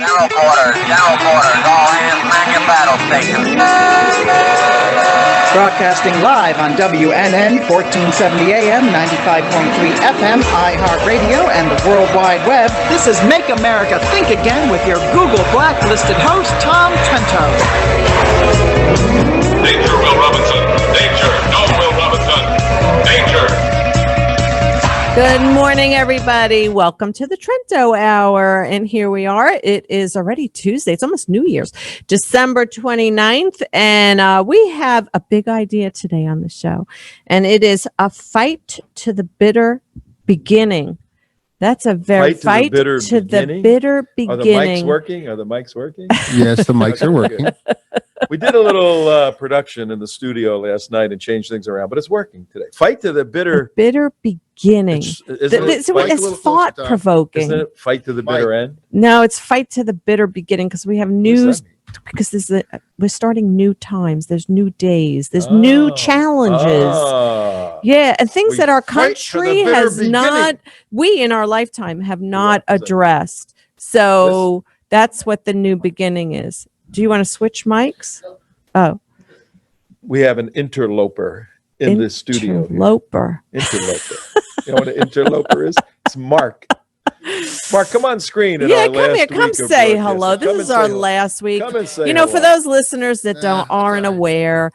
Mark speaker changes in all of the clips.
Speaker 1: General quarters, all hands man your battle stations.
Speaker 2: Broadcasting live on WNN 1470 AM, 95.3 FM, iHeartRadio, and the World Wide Web. This is Make America Think Again with your Google Blacklisted host, Tom Trento.
Speaker 3: Danger, Will Robinson. Danger. No, Will Robinson. Danger.
Speaker 4: Good morning, everybody. Welcome to the Trento Hour. And here we are. It is already Tuesday. It's almost New Year's, December 29th. And we have a big idea today on the show. And it is a fight to the bitter beginning. That's a very fight to the bitter beginning.
Speaker 5: Are the mics working?
Speaker 6: Yes, the mics are working.
Speaker 5: We did a little production in the studio last night and changed things around, but it's working today. Fight to the bitter
Speaker 4: beginning. It's thought provoking.
Speaker 5: Isn't it fight to the bitter end?
Speaker 4: No, it's fight to the bitter beginning because we have news. Because we're starting new times. There's new days. There's new challenges. Yeah, and things that our country has not, we in our lifetime have not addressed. So that's what the new beginning is. Do you want to switch mics? Oh.
Speaker 5: We have an interloper in the studio.
Speaker 4: Interloper.
Speaker 5: You know what an interloper is? It's Mark. Mark, come on screen.
Speaker 4: Yeah, come here. Come say hello. This is our last week.
Speaker 5: Come and say
Speaker 4: hello.
Speaker 5: For
Speaker 4: those listeners that aren't aware,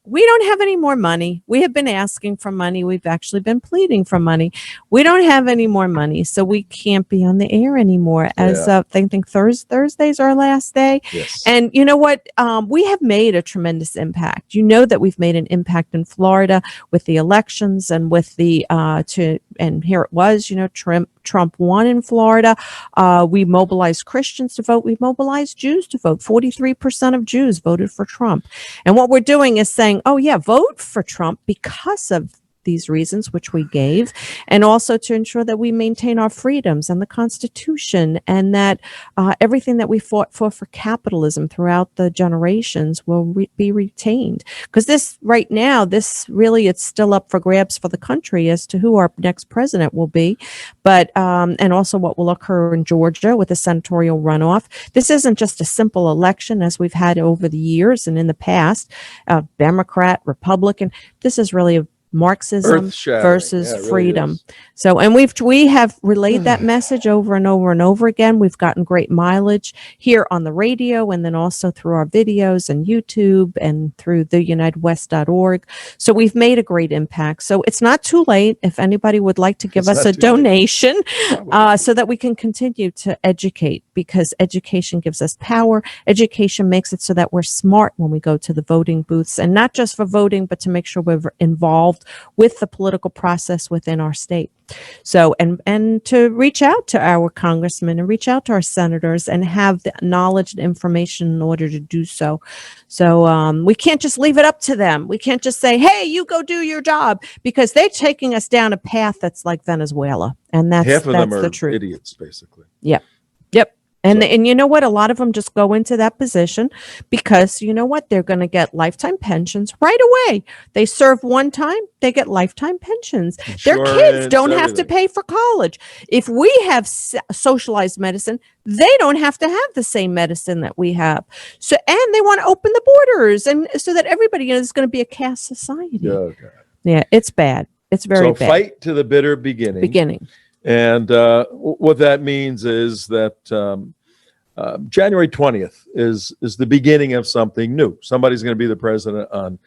Speaker 4: we don't have any more money. We have been asking for money. We've actually been pleading for money. We don't have any more money, so we can't be on the air anymore. As I think Thursday's our last day.
Speaker 5: Yes.
Speaker 4: And you know what? We have made a tremendous impact. You know that we've made an impact in Florida with the elections and with the and here it was. You know, Trump won in Florida. We mobilized Christians to vote. We mobilized Jews to vote. 43% of Jews voted for Trump. And what we're doing is saying, oh, yeah, vote for Trump because of these reasons, which we gave, and also to ensure that we maintain our freedoms and the Constitution, and that everything that we fought for capitalism throughout the generations will be retained. Because this right now, it's still up for grabs for the country as to who our next president will be, but and also what will occur in Georgia with the senatorial runoff. This isn't just a simple election as we've had over the years and in the past, Democrat, Republican. This is really a Marxism versus freedom. Really so, and we have relayed that message over and over and over again. We've gotten great mileage here on the radio, and then also through our videos and YouTube and through the UnitedWest.org. So we've made a great impact. So it's not too late if anybody would like to give us a donation so that we can continue to educate, because education gives us power. Education makes it so that we're smart when we go to the voting booths, and not just for voting, but to make sure we're involved with the political process within our state. So, and to reach out to our congressmen and reach out to our senators and have the knowledge and information in order to do so. So we can't just leave it up to them. We can't just say, hey, you go do your job, because they're taking us down a path that's like Venezuela. And that's
Speaker 5: half of them
Speaker 4: the
Speaker 5: are
Speaker 4: truth.
Speaker 5: Idiots, basically.
Speaker 4: Yep. And you know what? A lot of them just go into that position because you know what? They're going to get lifetime pensions right away. They serve one time, they get lifetime pensions. Their kids don't have to pay for college. If we have socialized medicine, they don't have to have the same medicine that we have. So, and they want to open the borders, and so that everybody, is going to be a caste society. Yeah, it's bad. It's very bad.
Speaker 5: So fight to the bitter beginning. And what that means is that January 20th is the beginning of something new. Somebody's going to be the president on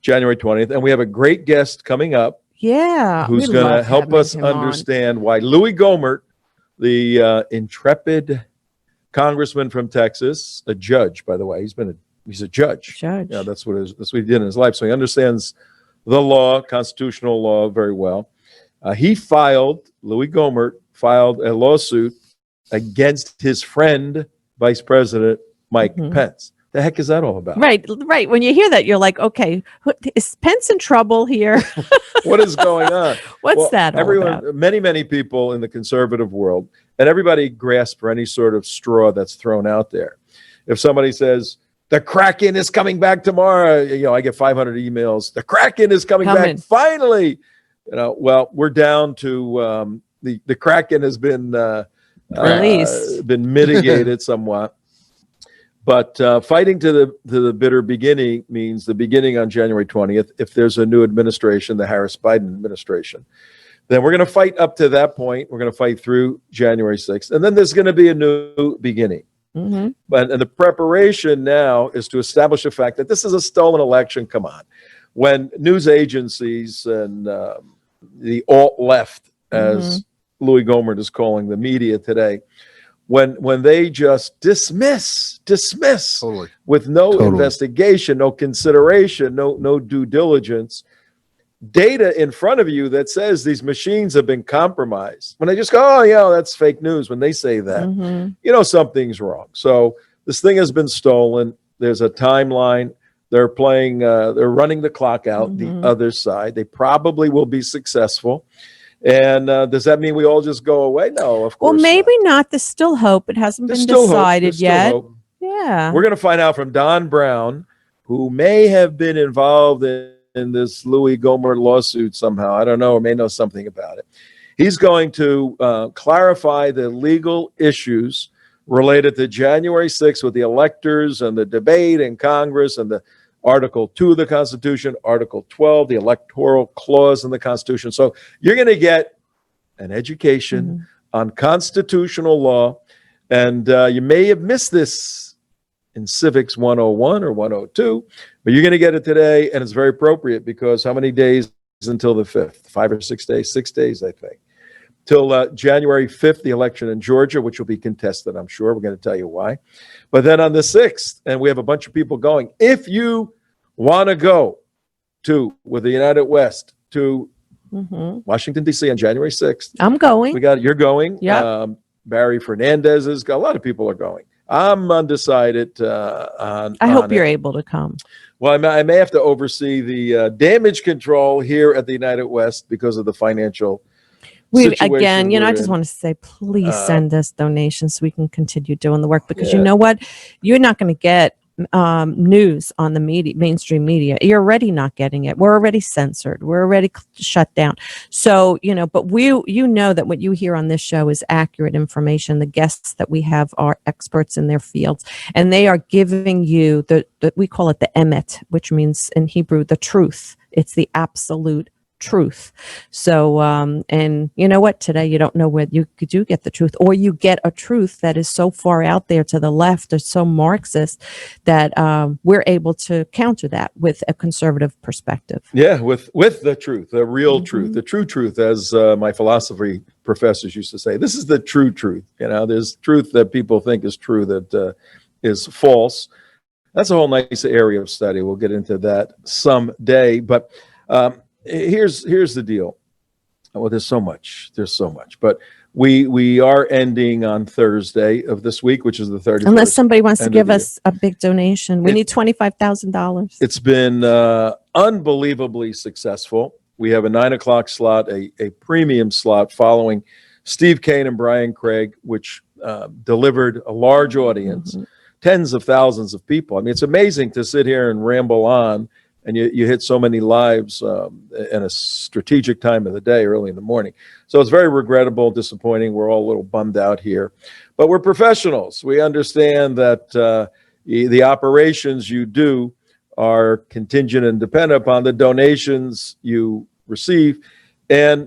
Speaker 5: January 20th. And we have a great guest coming up.
Speaker 4: Yeah.
Speaker 5: Who's going to help us understand why Louie Gohmert, the intrepid congressman from Texas, a judge, by the way, he's a judge. Yeah, that's what he did in his life. So he understands the law, constitutional law, very well. Louie Gohmert filed a lawsuit against his friend, Vice President Mike Pence. The heck is that all about?
Speaker 4: Right. When you hear that, you're like, okay, is Pence in trouble here?
Speaker 5: What is going on?
Speaker 4: What's that all about?
Speaker 5: Many people in the conservative world, and everybody grasps for any sort of straw that's thrown out there. If somebody says, the Kraken is coming back tomorrow, I get 500 emails. The Kraken is coming back finally. Well, we're down to the Kraken has been
Speaker 4: Released.
Speaker 5: been mitigated somewhat. But fighting to the bitter beginning means the beginning on January 20th. If there's a new administration, the Harris-Biden administration, then we're going to fight up to that point. We're going to fight through January 6th. And then there's going to be a new beginning. And the preparation now is to establish the fact that this is a stolen election. Come on. When news agencies and the alt-left, as Louie Gohmert is calling the media today, when they just dismiss
Speaker 6: Totally.
Speaker 5: with no investigation, no consideration, no due diligence, data in front of you that says these machines have been compromised. When they just go, oh, yeah, that's fake news. When they say that, you know, something's wrong. So this thing has been stolen. There's a timeline. They're playing, they're running the clock out the other side. They probably will be successful. And does that mean we all just go away? No, of course.
Speaker 4: Well, maybe not. There's still hope. It hasn't been decided yet. Yeah.
Speaker 5: We're going to find out from Don Brown, who may have been involved in this Louie Gohmert lawsuit somehow. I don't know, or may know something about it. He's going to clarify the legal issues related to January 6th with the electors and the debate in Congress and the Article 2 of the Constitution, Article 12, the electoral clause in the Constitution. So you're going to get an education on constitutional law. And you may have missed this in Civics 101 or 102, but you're going to get it today. And it's very appropriate because how many days until the 5th? 5 or 6 days? 6 days, I think. Till January 5th, the election in Georgia, which will be contested, I'm sure. We're going to tell you why. But then on the 6th, and we have a bunch of people going, if you want to go with the United West to Washington, D.C. on January 6th.
Speaker 4: I'm going.
Speaker 5: You're going.
Speaker 4: Yeah.
Speaker 5: Barry Fernandez is going. A lot of people are going. I'm undecided on
Speaker 4: I hope you're
Speaker 5: it.
Speaker 4: able to come.
Speaker 5: Well, I may have to oversee the damage control here at the United West because of the financial
Speaker 4: Again, I just want to say, please send us donations so we can continue doing the work, because you know what? You're not going to get news on the media, mainstream media. You're already not getting it. We're already censored. We're already shut down. So, but that what you hear on this show is accurate information. The guests that we have are experts in their fields, and they are giving you we call it the emet, which means in Hebrew, the truth. It's the absolute truth. So, and you know what? Today, you don't know where you do get the truth, or you get a truth that is so far out there to the left or so Marxist that we're able to counter that with a conservative perspective.
Speaker 5: Yeah, with the truth, the real truth, the true truth, as my philosophy professors used to say. This is the true truth. There's truth that people think is true that is false. That's a whole nice area of study. We'll get into that someday. But here's the deal. Well, there's so much, but we are ending on Thursday of this week, which is the 31st.
Speaker 4: Unless somebody wants to give us a big donation. We need $25,000.
Speaker 5: It's been unbelievably successful. We have a 9:00 slot, a premium slot following Steve Kane and Brian Craig, which delivered a large audience, tens of thousands of people. I mean, it's amazing to sit here and ramble on, and you hit so many lives in a strategic time of the day, early in the morning. So it's very regrettable, disappointing. We're all a little bummed out here. But we're professionals. We understand that the operations you do are contingent and dependent upon the donations you receive. And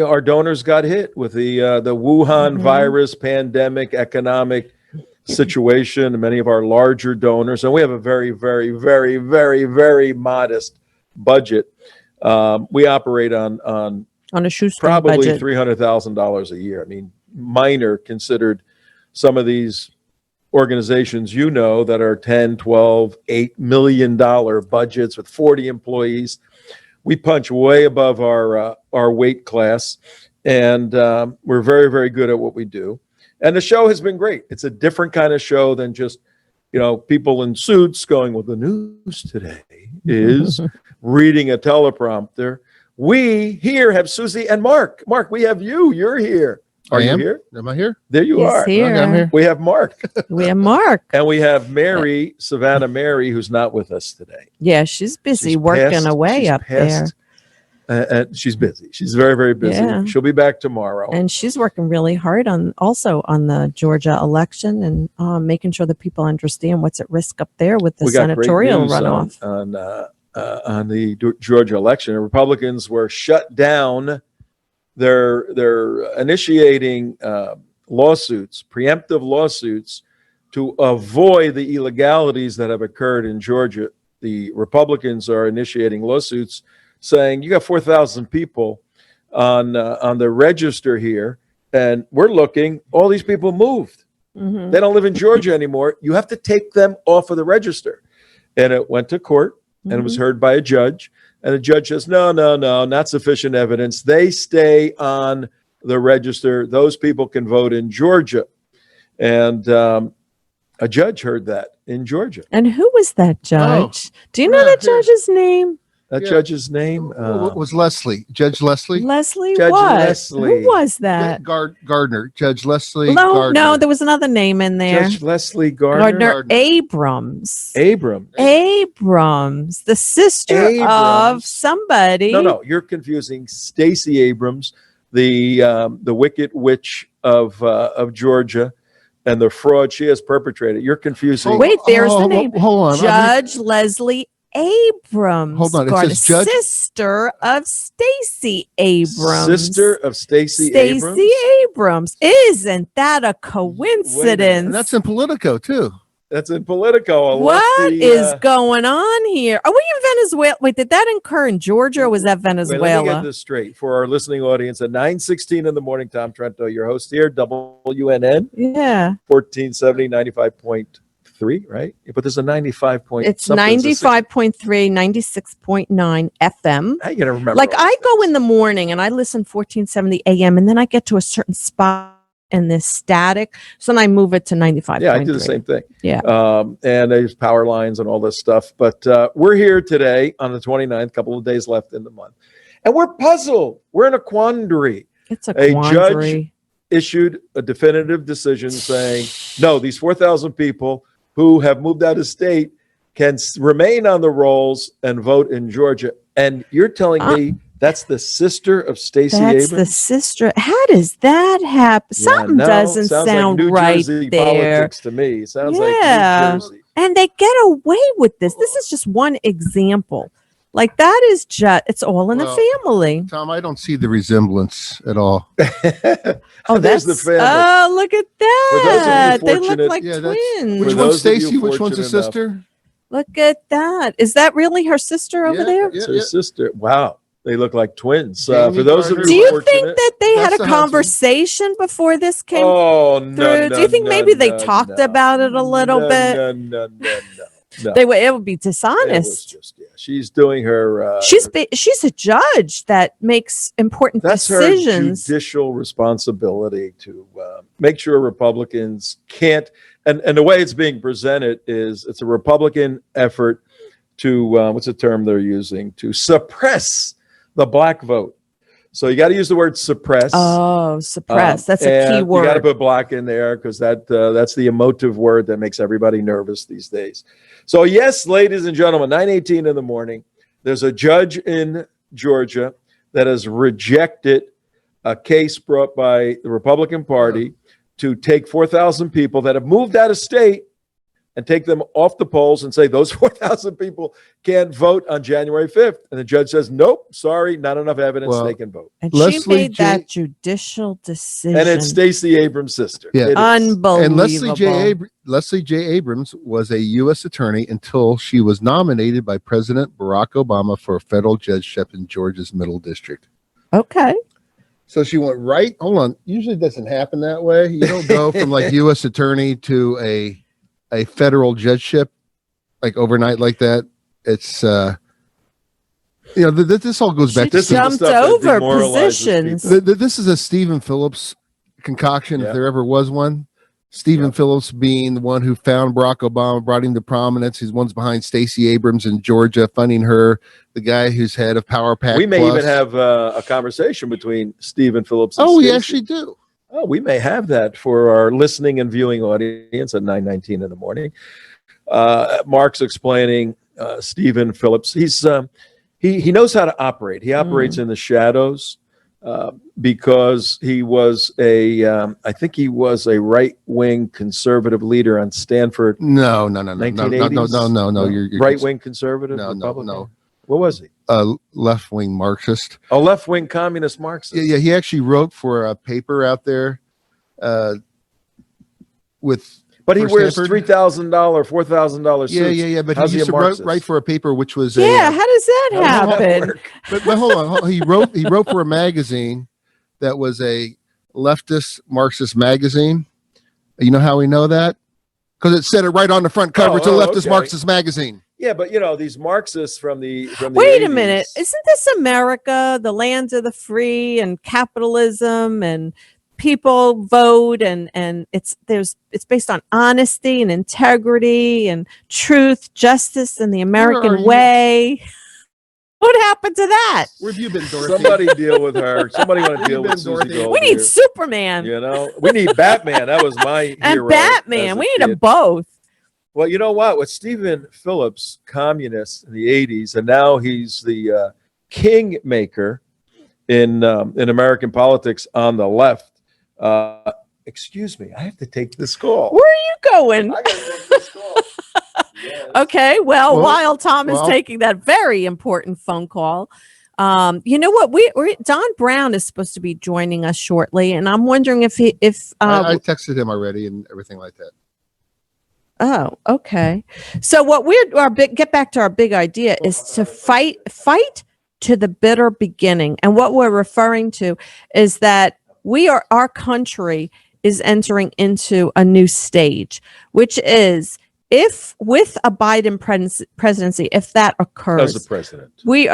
Speaker 5: our donors got hit with the Wuhan virus pandemic economic situation, and many of our larger donors, and we have a very, very, very, very, very modest budget. We operate on
Speaker 4: a shoestring
Speaker 5: probably
Speaker 4: budget.
Speaker 5: $300,000 a year. I mean, minor considered some of these organizations that are 10, 12, $8 million budgets with 40 employees. We punch way above our weight class, and we're very, very good at what we do. And the show has been great. It's a different kind of show than just, people in suits going, well, the news today is reading a teleprompter. We here have Susie and Mark. Mark, we have you. You're here. Are you here?
Speaker 6: Am I here?
Speaker 5: There you are.
Speaker 4: Here.
Speaker 6: Okay, I'm here.
Speaker 5: We have Mark.
Speaker 4: We have Mark.
Speaker 5: And we have Mary, Savannah Mary, who's not with us today.
Speaker 4: Yeah, she's busy working away up there.
Speaker 5: And she's busy. She's very, very busy.
Speaker 4: Yeah.
Speaker 5: She'll be back tomorrow.
Speaker 4: And she's working really hard on the Georgia election and making sure that people understand what's at risk up there with the senatorial runoff.
Speaker 5: On the Georgia election, the Republicans were shut down. They're initiating lawsuits, preemptive lawsuits, to avoid the illegalities that have occurred in Georgia. The Republicans are initiating lawsuits saying you got 4,000 people on the register here, and we're looking. All these people moved.
Speaker 4: Mm-hmm.
Speaker 5: They don't live in Georgia anymore. You have to take them off of the register. And it went to court, and it was heard by a judge. And the judge says, no, not sufficient evidence. They stay on the register. Those people can vote in Georgia. And a judge heard that in Georgia.
Speaker 4: And who was that judge? Do you know that judge's name?
Speaker 5: That judge's name
Speaker 6: was Leslie. Judge Leslie.
Speaker 4: Leslie
Speaker 5: Judge
Speaker 4: what?
Speaker 5: Leslie.
Speaker 4: Who was that?
Speaker 6: Gardner. Judge Leslie.
Speaker 4: No,
Speaker 6: Gardner.
Speaker 4: no, there was another name in there.
Speaker 5: Judge Leslie Gardner.
Speaker 4: Abrams.
Speaker 5: Abrams,
Speaker 4: the sister of somebody.
Speaker 5: No, you're confusing Stacey Abrams, the wicked witch of Georgia, and the fraud she has perpetrated. You're confusing.
Speaker 4: Wait, there's the name.
Speaker 6: Hold on.
Speaker 4: Judge Leslie Abrams.
Speaker 6: Hold on. It says Judge.
Speaker 4: Sister of Stacey Abrams.
Speaker 5: Sister of Stacey Abrams.
Speaker 4: Stacey Abrams. Isn't that a coincidence?
Speaker 6: And that's in Politico too.
Speaker 5: That's in Politico.
Speaker 4: What is going on here? Are we in Venezuela? Wait, did that occur in Georgia or was that Venezuela?
Speaker 5: Wait, let me get this straight for our listening audience. At 9:16 in the morning, Tom Trento, your host here, WWNN.
Speaker 4: Yeah.
Speaker 5: 1470, 95.3, right? But there's a 95 point.
Speaker 4: It's 95.3, 96.9 FM.
Speaker 5: How you gonna remember?
Speaker 4: Like I go in the morning and I listen 1470 AM and then I get to a certain spot and this static. So then I move it to 95.
Speaker 5: Yeah, I do the same thing.
Speaker 4: Yeah.
Speaker 5: And there's power lines and all this stuff. But we're here today on the 29th, couple of days left in the month. And we're puzzled. We're in a quandary.
Speaker 4: It's a quandary.
Speaker 5: Judge issued a definitive decision saying, no, these 4,000 people who have moved out of state can remain on the rolls and vote in Georgia. And you're telling me that's the sister of Stacey Abrams?
Speaker 4: That's the sister. How does that happen? Something doesn't sound
Speaker 5: like New
Speaker 4: right
Speaker 5: Jersey
Speaker 4: there.
Speaker 5: Politics to me. It sounds like New Jersey.
Speaker 4: And they get away with this. This is just one example. Like that is just, it's all in the family.
Speaker 6: Tom, I don't see the resemblance at all.
Speaker 4: Oh,
Speaker 5: there's
Speaker 4: that's
Speaker 5: the family.
Speaker 4: Oh, look at that. They look like
Speaker 6: Yeah,
Speaker 4: twins.
Speaker 6: Which one's Stacy? Which one's a sister?
Speaker 4: Look at that. Is that really her sister over there?
Speaker 5: It's her sister. Wow. They look like twins.
Speaker 6: Jamie
Speaker 5: For those of
Speaker 6: Gardner.
Speaker 5: you
Speaker 4: Do you
Speaker 5: fortunate,
Speaker 4: think that they had
Speaker 6: That's
Speaker 4: a
Speaker 6: the
Speaker 4: conversation before this came
Speaker 5: no,
Speaker 4: through? Do you think maybe they talked about it a little bit?
Speaker 5: No.
Speaker 4: It would be
Speaker 5: It was
Speaker 4: dishonest.
Speaker 5: just, she's doing her.
Speaker 4: She's a judge that makes important
Speaker 5: That's
Speaker 4: decisions.
Speaker 5: her judicial responsibility to make sure Republicans can't. And the way it's being presented is it's a Republican effort to what's the term they're using, to suppress the black vote. So you got to use the word suppress.
Speaker 4: Oh, suppress. That's a key word.
Speaker 5: You got to put black in there because that's the emotive word that makes everybody nervous these days. So yes, ladies and gentlemen, 9:18 in the morning, there's a judge in Georgia that has rejected a case brought by the Republican Party to take 4,000 people that have moved out of state and take them off the polls and say those 4,000 people can't vote on January 5th. And the judge says, nope, sorry, not enough evidence, they can vote.
Speaker 4: And
Speaker 6: Leslie
Speaker 4: she made
Speaker 6: J.
Speaker 4: that judicial decision.
Speaker 5: And it's Stacey Abrams' sister.
Speaker 6: Yeah.
Speaker 5: It is.
Speaker 4: Unbelievable.
Speaker 6: And Leslie J. Abrams was a U.S. attorney until she was nominated by President Barack Obama for a federal judgeship in Georgia's Middle District.
Speaker 4: Okay.
Speaker 6: So she went right. Hold on. Usually it doesn't happen that way. You don't go from like U.S. attorney to a federal judgeship like overnight like that. It's this all goes back
Speaker 4: She
Speaker 6: to
Speaker 4: jumped over positions.
Speaker 6: This is a Stephen Phillips concoction, if there ever was one. Stephen Phillips being the one who found Barack Obama, brought him to prominence. He's one's behind Stacey Abrams in Georgia, funding her, the guy who's head of Power Pack.
Speaker 5: We may
Speaker 6: Plus.
Speaker 5: even have a conversation between Stephen Phillips and
Speaker 6: we
Speaker 5: Stacey.
Speaker 6: actually do.
Speaker 5: Oh, we may have that for our listening and viewing audience at 9:19 in the morning. Mark's explaining Stephen Phillips. He's he knows how to operate. He operates in the shadows because he was I think he was a right-wing conservative leader on Stanford.
Speaker 6: No.
Speaker 5: 1980s?
Speaker 6: No. You're
Speaker 5: right-wing conservative.
Speaker 6: No.
Speaker 5: What was he?
Speaker 6: Left-wing Marxist.
Speaker 5: A left-wing communist Marxist.
Speaker 6: Yeah. He actually wrote for a paper out there with.
Speaker 5: But he wears
Speaker 6: Stanford.
Speaker 5: $3,000, $4,000 suits.
Speaker 6: Yeah. But
Speaker 5: How's
Speaker 6: he used to write for a paper which was
Speaker 4: Yeah, how does that happen?
Speaker 6: But hold on. He wrote for a magazine that was a leftist Marxist magazine. You know how we know that? Because it said it right on the front cover. It's a leftist Marxist magazine.
Speaker 5: Yeah, but these Marxists from the
Speaker 4: Wait
Speaker 5: 80s,
Speaker 4: a minute. Isn't this America, the land of the free and capitalism and people vote and it's based on honesty and integrity and truth, justice, and the American way? What happened to that?
Speaker 6: Where have you been, Dorothy?
Speaker 5: Somebody deal with her. Somebody want to deal with Susie Gold.
Speaker 4: We need Superman.
Speaker 5: We need Batman. That was my
Speaker 4: and
Speaker 5: hero.
Speaker 4: Batman. We need them both.
Speaker 5: Well, you know what? With Stephen Phillips, communist in the 80s, and now he's the king maker in American politics on the left. Excuse me, I have to take this call.
Speaker 4: Where are you going?
Speaker 5: I got to take this call. Yes.
Speaker 4: Okay, well, while Tom is taking that very important phone call, you know what? We Don Brown is supposed to be joining us shortly, and I'm wondering if I
Speaker 6: texted him already and everything like that.
Speaker 4: Oh, okay. So what get back to our big idea is to fight to the bitter beginning, and what we're referring to is that our country is entering into a new stage, which is if with a Biden presidency, if that occurs,
Speaker 5: that was the president.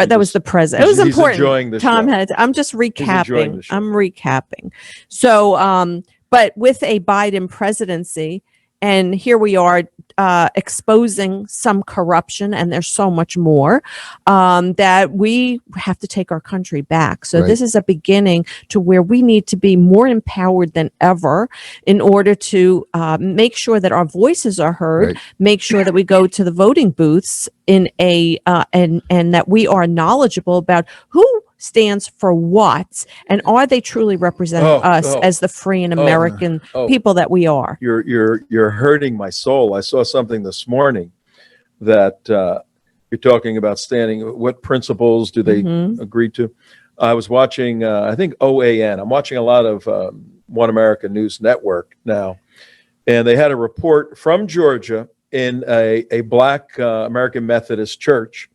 Speaker 4: That was the president. It was important.
Speaker 5: Tom
Speaker 4: I'm just recapping. I'm recapping. So, but with a Biden presidency, and here we are exposing some corruption, and there's so much more that we have to take our country back. So this is a beginning to where we need to be more empowered than ever in order to make sure that our voices are heard, make sure that we go to the voting booths in and that we are knowledgeable about who stands for what, and are they truly representing us as the free and American people that we are?
Speaker 5: You're hurting my soul. I saw something this morning that you're talking about standing. What principles do they agree to? I was watching, I think OAN. I'm watching a lot of One America News Network now, and they had a report from Georgia in a Black American Methodist church,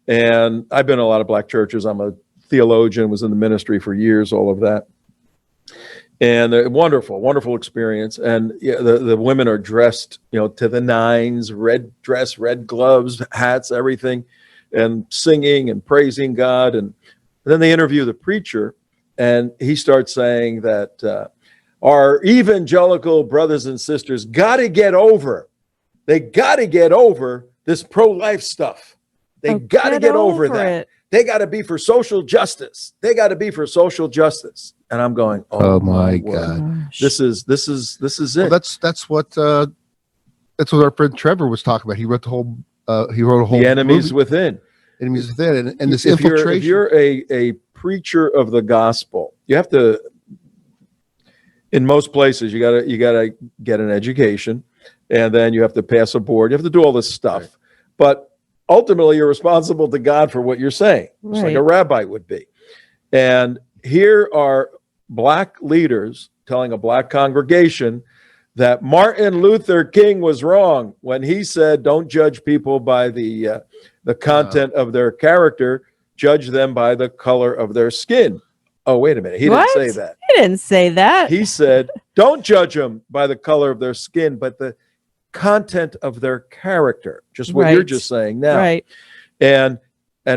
Speaker 5: and I've been in a lot of Black churches. I'm a theologian, was in the ministry for years, all of that. And wonderful experience. And the women are dressed, to the nines, red dress, red gloves, hats, everything, and singing and praising God. And then they interview the preacher, and he starts saying that our evangelical brothers and sisters got to get over this pro-life stuff. They got to get over that. They got to be for social justice. And I'm going, oh my God, this is it.
Speaker 6: Well, that's what our friend Trevor was talking about. He wrote a whole
Speaker 5: The Enemies Within.
Speaker 6: Enemies Within, and this
Speaker 5: infiltration. If you're a preacher of the gospel, you have to. In most places, you gotta get an education, and then you have to pass a board. You have to do all this stuff, but ultimately, you're responsible to God for what you're saying, just like a rabbi would be. And here are Black leaders telling a Black congregation that Martin Luther King was wrong when he said, "Don't judge people by the content of their character; judge them by the color of their skin." Oh, wait a minute! He didn't say that.
Speaker 4: He didn't say that.
Speaker 5: He said, "Don't judge them by the color of their skin, but the content of their character," just what you're just saying now.
Speaker 4: Right.
Speaker 5: And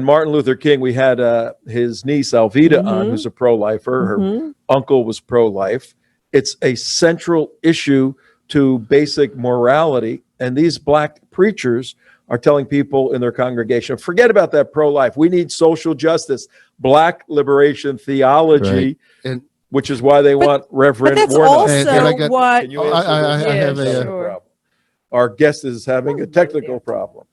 Speaker 5: Martin Luther King, we had his niece Alveda on, who's a pro-lifer. Her uncle was pro-life. It's a central issue to basic morality, and these Black preachers are telling people in their congregation, forget about that pro-life. We need social justice, Black liberation theology, and which is why they want Reverend Warnock.
Speaker 6: I have a
Speaker 5: problem. Our guest is having a technical problem.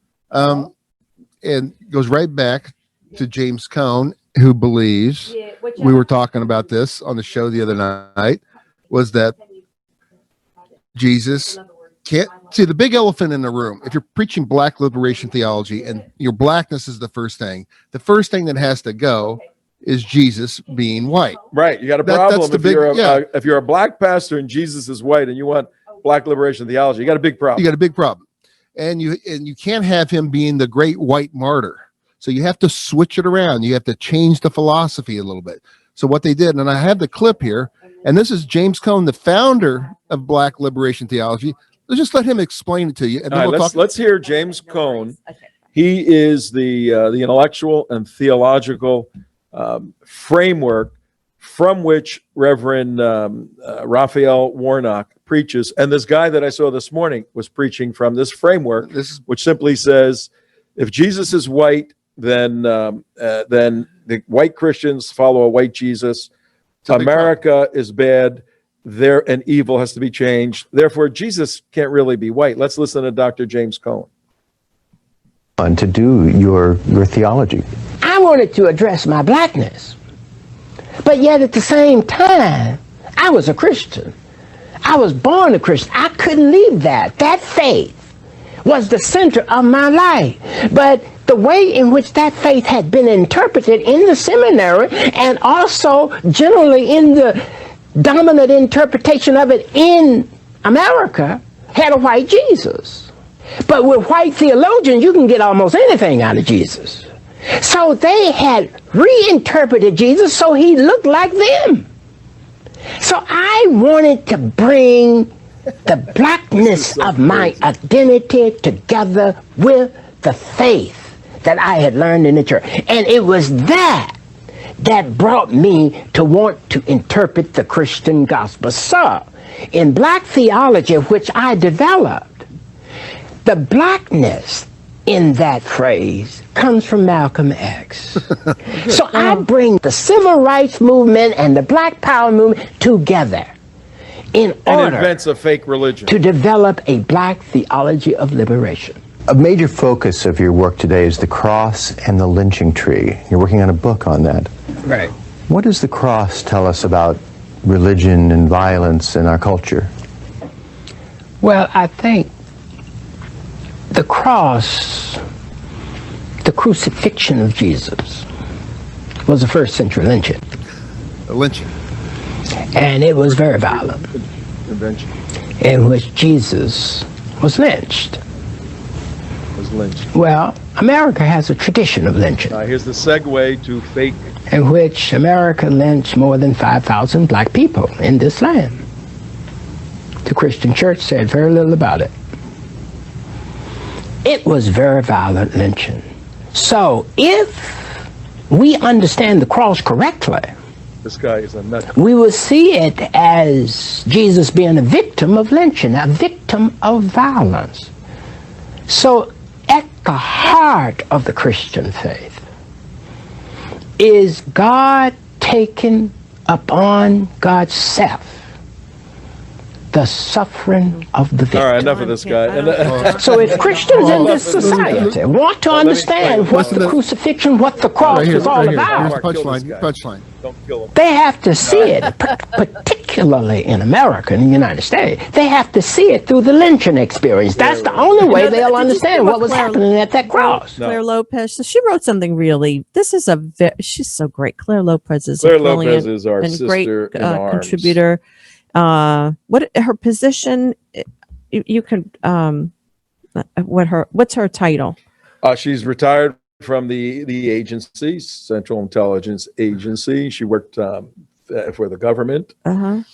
Speaker 6: And goes right back to James Cone, who believes, we were talking about this on the show the other night, was that Jesus can't see the big elephant in the room. If you're preaching black liberation theology and your blackness is the first thing that has to go is Jesus being white.
Speaker 5: Right. You got a problem if you're a black pastor and Jesus is white and you want black liberation theology, you got a big problem.
Speaker 6: You got a big problem. And you can't have him being the great white martyr. So you have to switch it around. You have to change the philosophy a little bit. So what they did, and I have the clip here, and this is James Cone, the founder of black liberation theology. Let's just let him explain it to you. And then
Speaker 5: let's hear James Cone. He is the intellectual and theological framework from which Reverend Raphael Warnock preaches. And this guy that I saw this morning was preaching from this framework, which simply says, if Jesus is white, then the white Christians follow a white Jesus. America is bad. There and evil has to be changed. Therefore, Jesus can't really be white. Let's listen to Dr. James Cone.
Speaker 7: And to do your theology.
Speaker 8: I wanted to address my blackness, but yet at the same time, I was a Christian. I was born a Christian. I couldn't leave that. That faith was the center of my life. But the way in which that faith had been interpreted in the seminary and also generally in the dominant interpretation of it in America had a white Jesus. But with white theologians, you can get almost anything out of Jesus. So they had reinterpreted Jesus so he looked like them. So I wanted to bring the blackness of my identity together with the faith that I had learned in the church. And it was that brought me to want to interpret the Christian gospel. So, in black theology, which I developed, the blackness in that phrase comes from Malcolm X. So I bring the civil rights movement and the black power movement together in order
Speaker 5: invents a fake religion
Speaker 8: to develop a black theology of liberation.
Speaker 7: A major focus of your work today is the cross and the lynching tree. You're working on a book on that.
Speaker 8: Right.
Speaker 7: What does the cross tell us about religion and violence in our culture?
Speaker 8: Well, I think the cross, the crucifixion of Jesus, was a first century lynching.
Speaker 6: A lynching.
Speaker 8: And it was very violent.
Speaker 5: Convention.
Speaker 8: In which Jesus was lynched.
Speaker 5: Was lynched.
Speaker 8: Well, America has a tradition of lynching.
Speaker 5: Here's the segue to fake.
Speaker 8: In which America lynched more than 5,000 black people in this land. The Christian church said very little about it. It was very violent lynching. So if we understand the cross correctly,
Speaker 5: this guy is a nut.
Speaker 8: We will see it as Jesus being a victim of lynching, a victim of violence. So at the heart of the Christian faith is God taking upon God's self the suffering of the victim.
Speaker 5: All right, enough of this guy.
Speaker 8: So if Christians in this society want to understand what the crucifixion, what the cross is all about,
Speaker 6: punchline.
Speaker 5: Don't kill him.
Speaker 8: They have to see it, particularly in America, in the United States. They have to see it through the lynching experience. That's the only way they'll understand what was happening at that cross.
Speaker 4: Claire Lopez, so she wrote something really, she's so great. Claire Lopez is
Speaker 5: Claire Lopez is our sister
Speaker 4: great contributor. What her position, you can, what's her title?
Speaker 5: She's retired from the agency, Central Intelligence Agency. She worked for the government,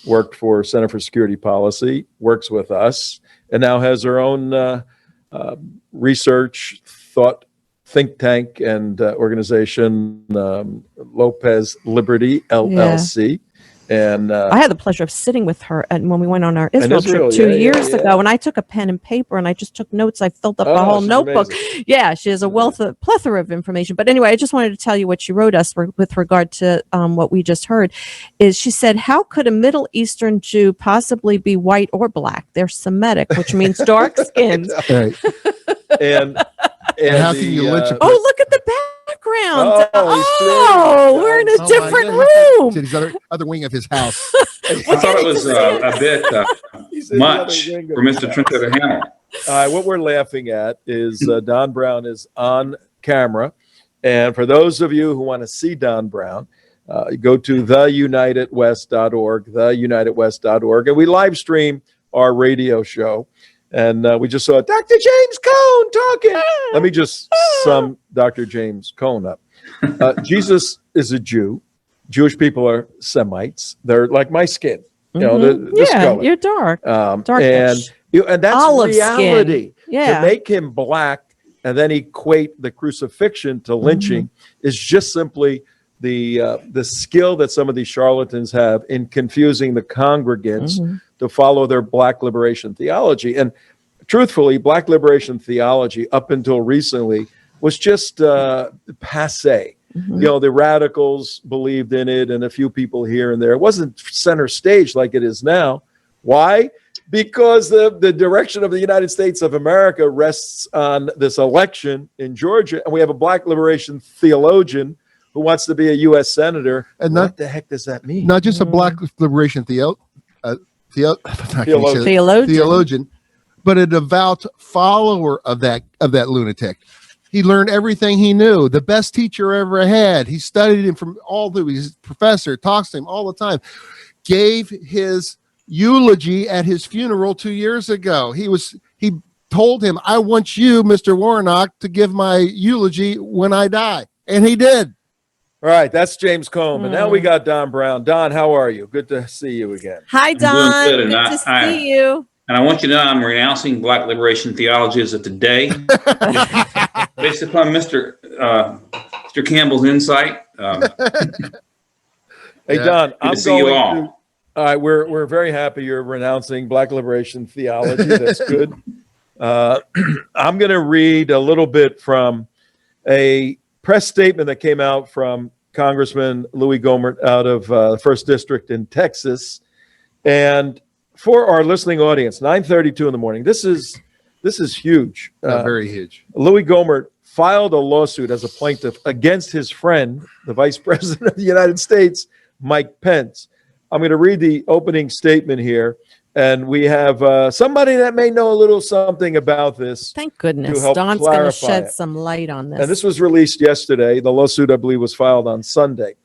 Speaker 5: worked for Center for Security Policy, works with us, and now has her own research, thought, think tank and organization, Lopez Liberty, LLC.
Speaker 4: Yeah.
Speaker 5: And
Speaker 4: I had the pleasure of sitting with her when we went on our Israel trip 2 years ago, and I took a pen and paper and I just took notes. I filled up a whole notebook. Amazing. Yeah, she has a plethora of information. But anyway, I just wanted to tell you what she wrote us with regard to what we just heard. Is she said, how could a Middle Eastern Jew possibly be white or black? They're Semitic, which means dark skinned.
Speaker 6: Right.
Speaker 5: and
Speaker 6: how can you lynch?
Speaker 4: Oh, look at the background.
Speaker 5: Oh,
Speaker 4: We're in a
Speaker 6: Oh, my
Speaker 4: different
Speaker 6: God.
Speaker 4: room.
Speaker 6: It's his other wing of his house.
Speaker 3: I thought it was a bit
Speaker 5: He's in the other
Speaker 3: much
Speaker 5: wing of
Speaker 3: for
Speaker 5: his
Speaker 3: Mr.
Speaker 5: house.
Speaker 3: Trento to handle.
Speaker 5: All right, what we're laughing at is Don Brown is on camera. And for those of you who want to see Don Brown, go to theunitedwest.org, theunitedwest.org, and we live stream our radio show. And we just saw Dr. James Cone talking. Let me just sum Dr. James Cone up. Jesus is a Jew. Jewish people are Semites. They're like my skin. You know, this color.
Speaker 4: You're dark.
Speaker 5: And that's
Speaker 4: Olive
Speaker 5: reality.
Speaker 4: skin. Yeah.
Speaker 5: To make him black and then equate the crucifixion to lynching is just simply the skill that some of these charlatans have in confusing the congregants to follow their black liberation theology. And truthfully, black liberation theology up until recently was just passé. You know, the radicals believed in it and a few people here and there. It wasn't center stage like it is now. Why? Because the direction of the United States of America rests on this election in Georgia, and we have a black liberation theologian who wants to be a U.S. senator. And what the heck does that mean?
Speaker 6: Not just a black liberation theologian, but a devout follower of that lunatic. He learned everything he knew. The best teacher ever had. He studied him from all through. His professor talks to him all the time. Gave his eulogy at his funeral 2 years ago. He told him, "I want you, Mr. Warnock, to give my eulogy when I die," and he did.
Speaker 5: All right, that's James Cone. And now we got Don Brown. Don, how are you? Good to see you again.
Speaker 4: Hi, Don. Good to see you.
Speaker 3: And I want you to know I'm renouncing black liberation theology as of today. Based upon Mr. Campbell's insight.
Speaker 5: Hey, Don,
Speaker 3: I'm see you all.
Speaker 5: All right, we're very happy you're renouncing black liberation theology. That's good. I'm going to read a little bit from a press statement that came out from Congressman Louie Gohmert out of the 1st District in Texas. And for our listening audience, 9:32 in the morning, this is huge.
Speaker 6: Very huge.
Speaker 5: Louie Gohmert filed a lawsuit as a plaintiff against his friend, the Vice President of the United States, Mike Pence. I'm going to read the opening statement here, and we have somebody that may know a little something about this.
Speaker 4: Thank goodness.
Speaker 5: To help
Speaker 4: Don's going to
Speaker 5: clarify
Speaker 4: shed
Speaker 5: it.
Speaker 4: some light on this.
Speaker 5: And this was released yesterday. The lawsuit, I believe, was filed on Sunday.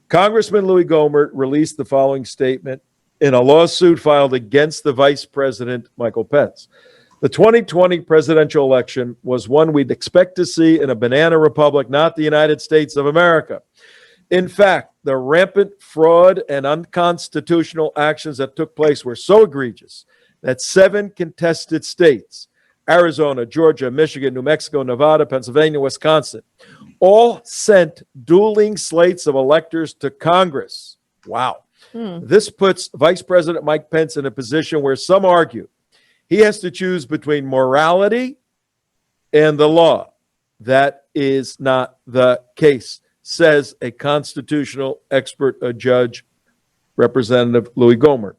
Speaker 5: Congressman Louie Gohmert released the following statement in a lawsuit filed against the Vice President, Michael Pence. The 2020 presidential election was one we'd expect to see in a banana republic, not the United States of America. In fact, the rampant fraud and unconstitutional actions that took place were so egregious that 7 contested states, Arizona, Georgia, Michigan, New Mexico, Nevada, Pennsylvania, Wisconsin, all sent dueling slates of electors to Congress. Wow. This puts Vice President Mike Pence in a position where some argue he has to choose between morality and the law. That is not the case, says a constitutional expert, a judge, Representative Louie Gohmert.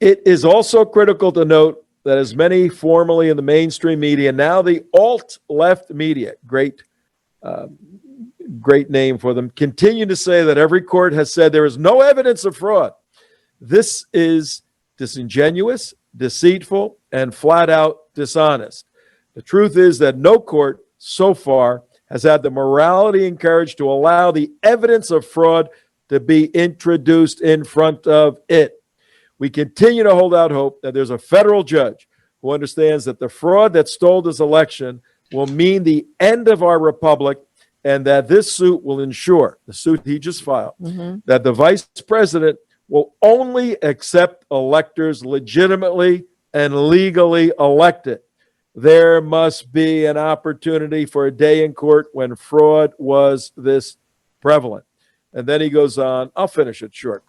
Speaker 5: It is also critical to note that as many formerly in the mainstream media, now the alt-left media, great name for them, continue to say that every court has said there is no evidence of fraud. This is disingenuous, deceitful, and flat out dishonest. The truth is that no court so far has had the morality and courage to allow the evidence of fraud to be introduced in front of it. We continue to hold out hope that there's a federal judge who understands that the fraud that stole this election will mean the end of our republic, and that this suit will ensure, the suit he just filed, that the vice president will only accept electors legitimately and legally elected. There must be an opportunity for a day in court when fraud was this prevalent. And then he goes on, I'll finish it short.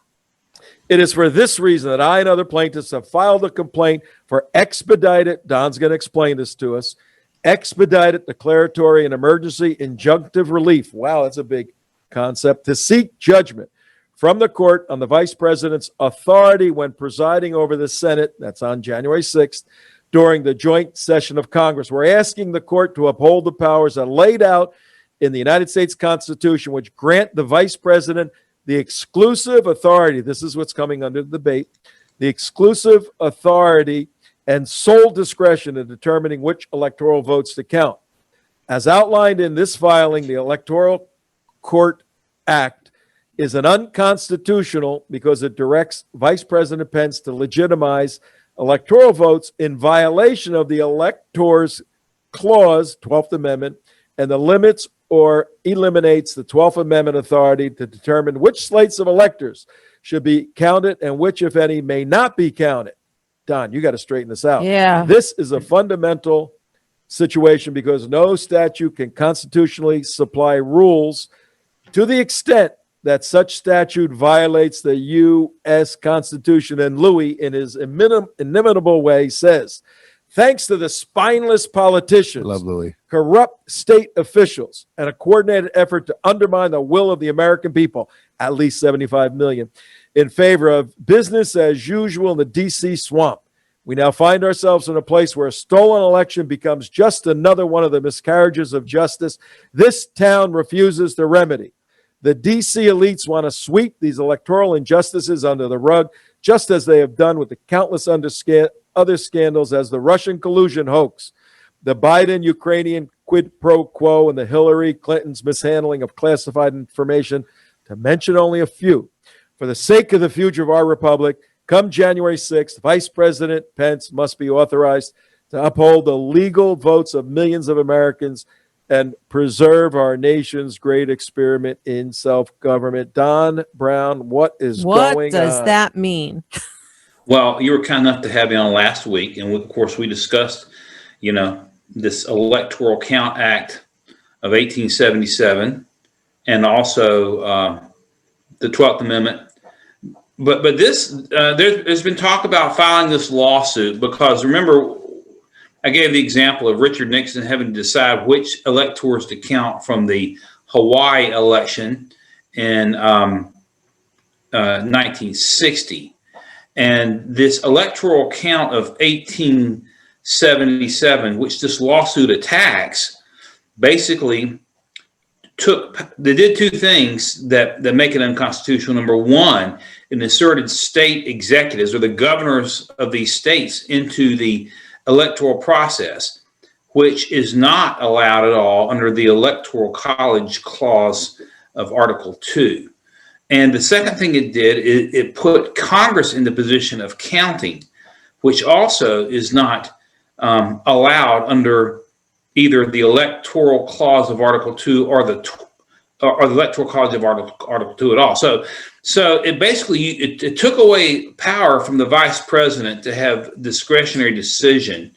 Speaker 5: It is for this reason that I and other plaintiffs have filed a complaint for expedited, Don's going to explain this to us, expedited declaratory and emergency injunctive relief. Wow, that's a big concept. To seek judgment from the court on the vice president's authority when presiding over the Senate, that's on January 6th, during the joint session of Congress. We're asking the court to uphold the powers that laid out in the United States Constitution which grant the vice president the exclusive authority, this is what's coming under debate, the exclusive authority and sole discretion in determining which electoral votes to count. As outlined in this filing, the Electoral Court Act is an unconstitutional because it directs Vice President Pence to legitimize electoral votes in violation of the Electors Clause, 12th Amendment, and the limits or eliminates the 12th Amendment authority to determine which slates of electors should be counted and which, if any, may not be counted. Don, you got to straighten this out.
Speaker 4: Yeah.
Speaker 5: This is a fundamental situation because no statute can constitutionally supply rules to the extent that such statute violates the U.S. Constitution. And Louie, in his inimitable way, says, thanks to the spineless politicians,
Speaker 6: Love Louie,
Speaker 5: corrupt state officials, and a coordinated effort to undermine the will of the American people, at least 75 million, in favor of business as usual in the D.C. swamp, we now find ourselves in a place where a stolen election becomes just another one of the miscarriages of justice this town refuses to remedy. The D.C. elites want to sweep these electoral injustices under the rug, just as they have done with the countless other scandals as the Russian collusion hoax, the Biden-Ukrainian quid pro quo, and the Hillary Clinton's mishandling of classified information, to mention only a few. For the sake of the future of our republic, come January 6th, Vice President Pence must be authorized to uphold the legal votes of millions of Americans and preserve our nation's great experiment in self-government. Don Brown, what going on?
Speaker 4: What does that mean?
Speaker 3: Well, you were kind enough to have me on last week, and of course we discussed, this Electoral Count Act of 1877 and also the 12th Amendment. But this, there's been talk about filing this lawsuit because, remember, I gave the example of Richard Nixon having to decide which electors to count from the Hawaii election in 1960. And this electoral count of 1877, which this lawsuit attacks, basically they did two things that make it unconstitutional. Number one, it inserted state executives or the governors of these states into the electoral process, which is not allowed at all under the Electoral College Clause of Article 2. And the second thing it did is it put Congress in the position of counting, which also is not allowed under either the Electoral Clause of Article 2 or the Electoral College of Article 2 at all. So it basically it took away power from the vice president to have discretionary decision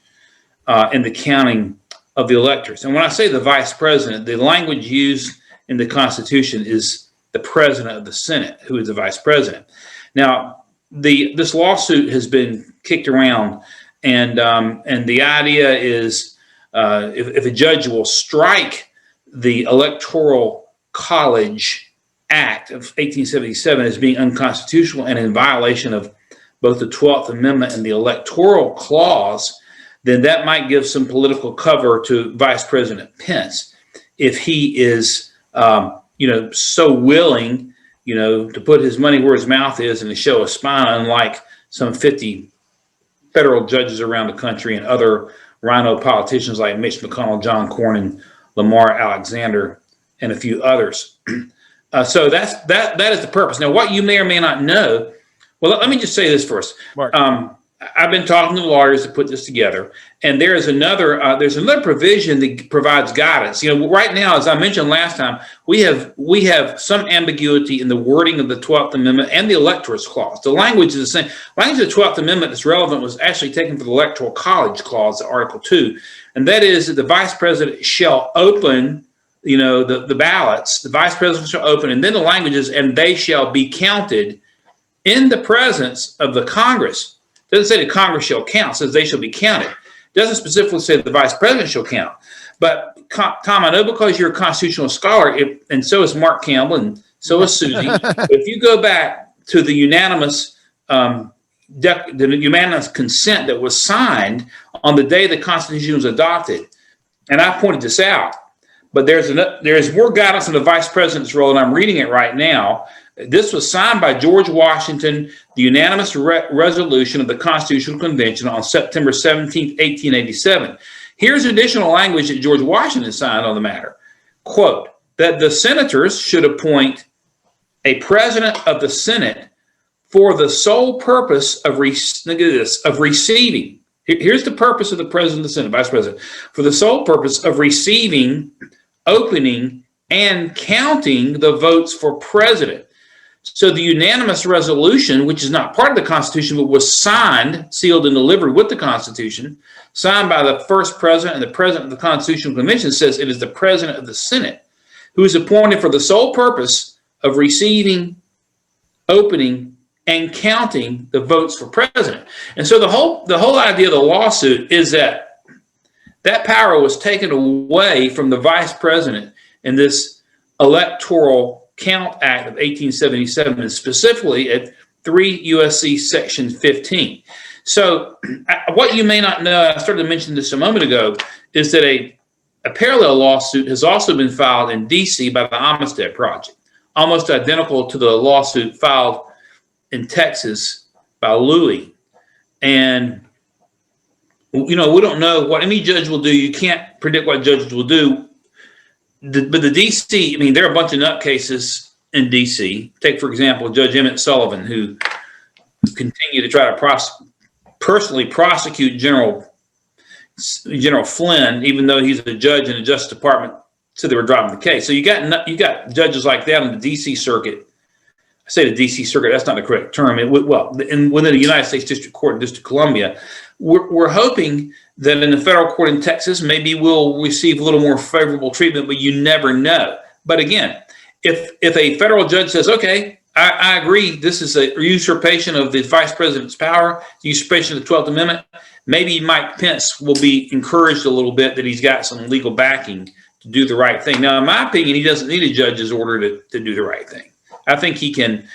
Speaker 3: in the counting of the electors. And when I say the vice president, the language used in the Constitution is the president of the Senate, who is the vice president. Now, this lawsuit has been kicked around, and the idea is if a judge will strike the Electoral College Act of 1877 as being unconstitutional and in violation of both the 12th Amendment and the Electoral Clause, then that might give some political cover to Vice President Pence if he is, so willing, to put his money where his mouth is and to show a spine, unlike some 50 federal judges around the country and other rhino politicians like Mitch McConnell, John Cornyn, Lamar Alexander, and a few others. So that is the purpose. Now, what you may or may not know, well, let me just say this first.
Speaker 5: Mark.
Speaker 3: I've been talking to lawyers to put this together, and there's another provision that provides guidance. Right now, as I mentioned last time, we have some ambiguity in the wording of the 12th Amendment and the Electors Clause. The language is the same. Language of the 12th Amendment that's relevant was actually taken from the Electoral College Clause, Article 2, and that is that the vice president shall open the ballots. The vice president shall open, and then the language is, and they shall be counted in the presence of the Congress. It doesn't say the Congress shall count, it says they shall be counted. It doesn't specifically say the vice president shall count. But Tom, I know because you're a constitutional scholar, and so is Mark Campbell, and so is Susie. If you go back to the unanimous consent that was signed on the day the Constitution was adopted, and I pointed this out, But there's more guidance on the vice president's role, and I'm reading it right now. This was signed by George Washington, the unanimous resolution of the Constitutional Convention on September 17, 1887. Here's additional language that George Washington signed on the matter. Quote, that the senators should appoint a president of the Senate for the sole purpose of receiving. Here's the purpose of the president of the Senate, vice president, for the sole purpose of receiving, opening, and counting the votes for president. So the unanimous resolution, which is not part of the Constitution, but was signed, sealed, and delivered with the Constitution, signed by the first president and the president of the Constitutional Convention, says it is the president of the Senate who is appointed for the sole purpose of receiving, opening, and counting the votes for president. And so the whole idea of the lawsuit is that power was taken away from the vice president in this Electoral Count Act of 1877, and specifically at 3 U.S.C. Section 15. So what you may not know, I started to mention this a moment ago, is that a parallel lawsuit has also been filed in D.C. by the Amistad Project, almost identical to the lawsuit filed in Texas by Louie. And, we don't know what any judge will do. You can't predict what judges will do. But the D.C., there are a bunch of nutcases in D.C. Take, for example, Judge Emmett Sullivan, who continued to try to personally prosecute General Flynn, even though he's a judge in the Justice Department, said they were dropping the case. So you got judges like that in the D.C. circuit. I say the D.C. circuit, that's not the correct term. Within the United States District Court in District of Columbia, we're hoping that in the federal court in Texas, maybe we'll receive a little more favorable treatment, but you never know. But again, if a federal judge says, okay, I agree, this is a usurpation of the vice president's power, usurpation of the 12th Amendment, maybe Mike Pence will be encouraged a little bit that he's got some legal backing to do the right thing. Now, in my opinion, he doesn't need a judge's order to do the right thing. I think he can,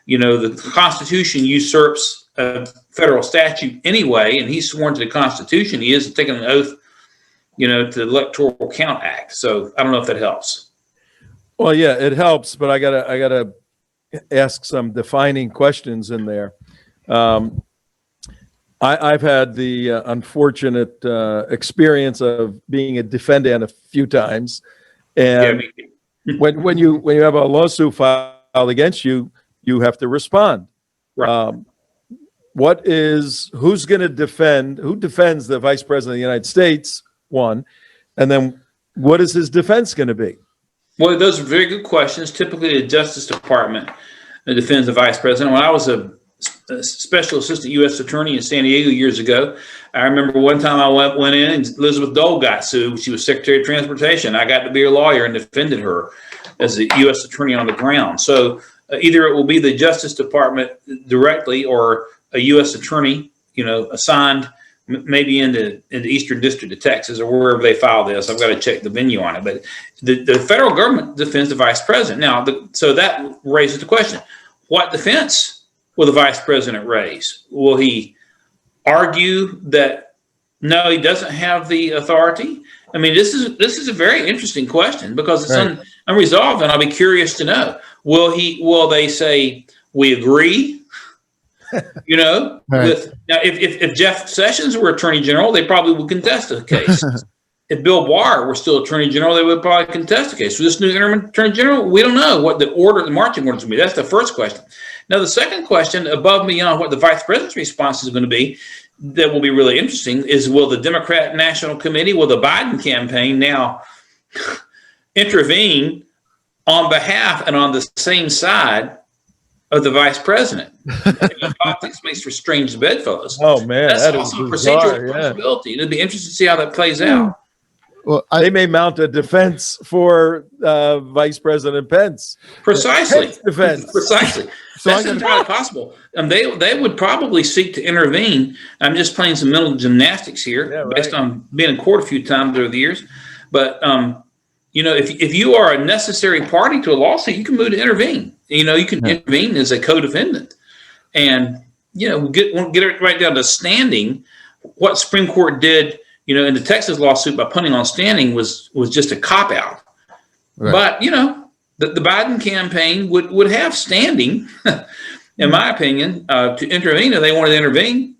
Speaker 3: the Constitution usurps a federal statute anyway, and he's sworn to the Constitution. He is taking an oath, to the Electoral Count Act. So I don't know if that helps.
Speaker 5: Well, yeah, it helps, but I gotta ask some defining questions in there. I've had the unfortunate experience of being a defendant a few times, and when you have a lawsuit filed against you, you have to respond.
Speaker 3: Right.
Speaker 5: Who's going to defend? Who defends the vice president of the United States? One, and then what is his defense going to be?
Speaker 3: Well, those are very good questions. Typically, the Justice Department defends the vice president. When I was a special assistant U.S. attorney in San Diego years ago, I remember one time I went in and Elizabeth Dole got sued. She was Secretary of Transportation. I got to be her lawyer and defended her as the U.S. attorney on the ground. So either it will be the Justice Department directly or a U.S. attorney, assigned maybe in the Eastern District of Texas or wherever they file this. I've got to check the venue on it. But the federal government defends the vice president. Now, so that raises the question, what defense will the vice president raise? Will he argue that, no, he doesn't have the authority? This is a very interesting question because it's unresolved, and I'll be curious to know. Will they say, we agree? Now, if Jeff Sessions were Attorney General, they probably would contest the case. If Bill Barr were still Attorney General, they would probably contest the case. So this new interim Attorney General, we don't know what the marching orders will be. That's the first question. Now, the second question, above and beyond what the vice president's response is going to be, that will be really interesting, is will the Democrat National Committee, will the Biden campaign now intervene on behalf and on the same side of the vice president? Politics makes for strange bedfellows.
Speaker 5: Oh man,
Speaker 3: that's also a procedural possibility. It'd be interesting to see how that plays out.
Speaker 6: Well,
Speaker 5: they may mount a defense for Vice President Pence.
Speaker 3: Precisely.
Speaker 5: Defense.
Speaker 3: Precisely. So that's entirely possible. They would probably seek to intervene. I'm just playing some mental gymnastics here, based on being in court a few times over the years. But if you are a necessary party to a lawsuit, you can move to intervene. You can intervene as a co-defendant, and get it right down to standing. What Supreme Court did You know, in the Texas lawsuit by punting on standing was just a cop out.
Speaker 6: Right.
Speaker 3: But, you know, the Biden campaign would have standing, in my opinion, to intervene if they wanted to intervene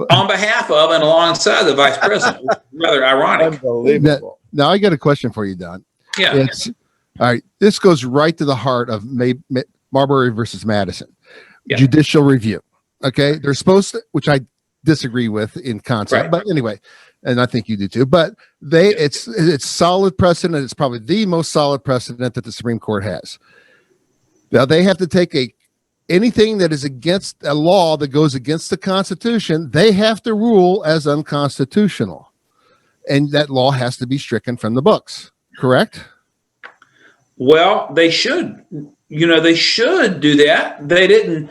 Speaker 3: on behalf of and alongside the vice president. Rather ironic.
Speaker 5: Unbelievable.
Speaker 6: Now I got a question for you, Don.
Speaker 3: Yeah.
Speaker 6: It's all right. This goes right to the heart of Marbury versus Madison.
Speaker 3: Yeah.
Speaker 6: Judicial review. Okay. They're supposed to, which I disagree with in concept,
Speaker 3: Right.
Speaker 6: but anyway, and I think you do too, but it's solid precedent. It's probably the most solid precedent that the Supreme Court has. Now they have to take anything that is against a law that goes against the Constitution, they have to rule as unconstitutional. And that law has to be stricken from the books, correct?
Speaker 3: Well, they should. You know, they should do that. They didn't.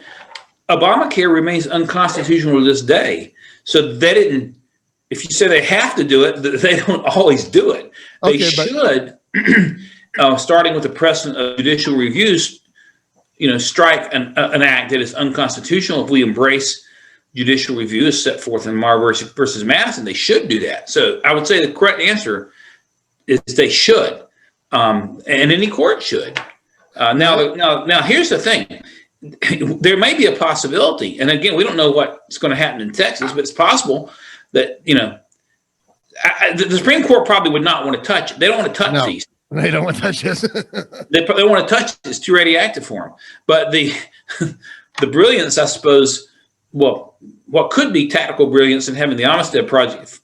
Speaker 3: Obamacare remains unconstitutional to this day. So they didn't. If you say they have to do it, they don't always do it. They should, starting with the precedent of judicial reviews, you know, strike an act that is unconstitutional. If we embrace judicial review as set forth in Marbury versus Madison, they should do that. So I would say the correct answer is they should, and any court should. Now, here's the thing. There may be a possibility, and again, we don't know what's going to happen in Texas, but it's possible that, you know, the Supreme Court probably would not want to touch it. They don't want to touch these.
Speaker 6: They don't want to touch this.
Speaker 3: They want to touch it. It's too radioactive for them. But the brilliance, I suppose, well, what could be tactical brilliance in having the Armistead Project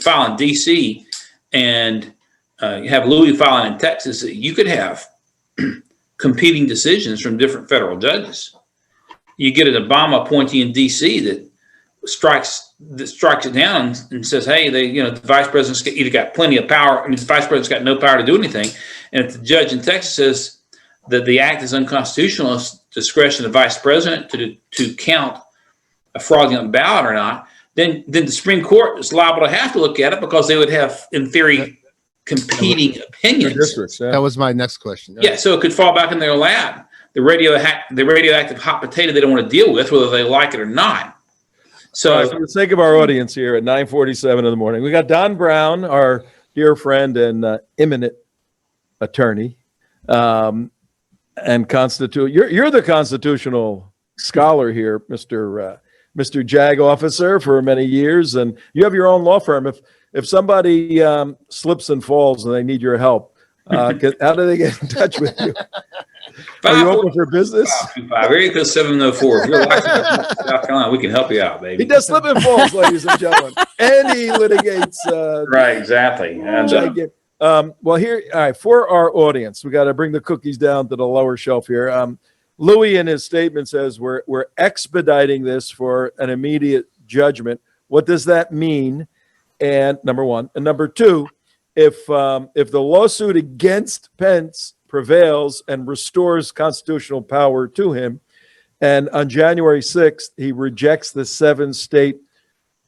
Speaker 3: file in D.C. and have Louie filing in Texas, you could have competing decisions from different federal judges. You get an Obama appointee in D.C. that strikes it down and says, "Hey, the vice president's either got plenty of power. I mean, the vice president's got no power to do anything." And if the judge in Texas says that the act is unconstitutional, it's discretion of the vice president to count a fraudulent ballot or not, then the Supreme Court is liable to have to look at it because they would have, in theory, competing opinions.
Speaker 6: That was my next question.
Speaker 3: Yeah, so it could fall back in their lap. The radioactive hot potato they don't want to deal with, whether they like it or not. So,
Speaker 5: for the sake of our audience here at 9:47 in the morning, we got Don Brown, our dear friend and eminent attorney, and you're the constitutional scholar here, Mr. JAG Officer, for many years, and you have your own law firm. If somebody slips and falls and they need your help, how do they get in touch with you? Are you open for business?
Speaker 3: 704. If you're licensed in South Carolina, we can help you out, baby.
Speaker 5: He does slip and falls, ladies and gentlemen, and he litigates.
Speaker 3: Right, exactly. And,
Speaker 5: well, here, all right, for our audience, we got to bring the cookies down to the lower shelf here. Louie, in his statement, says we're expediting this for an immediate judgment. What does that mean? And number one, and number two, if the lawsuit against Pence prevails and restores constitutional power to him, and on January 6th he rejects the 7 state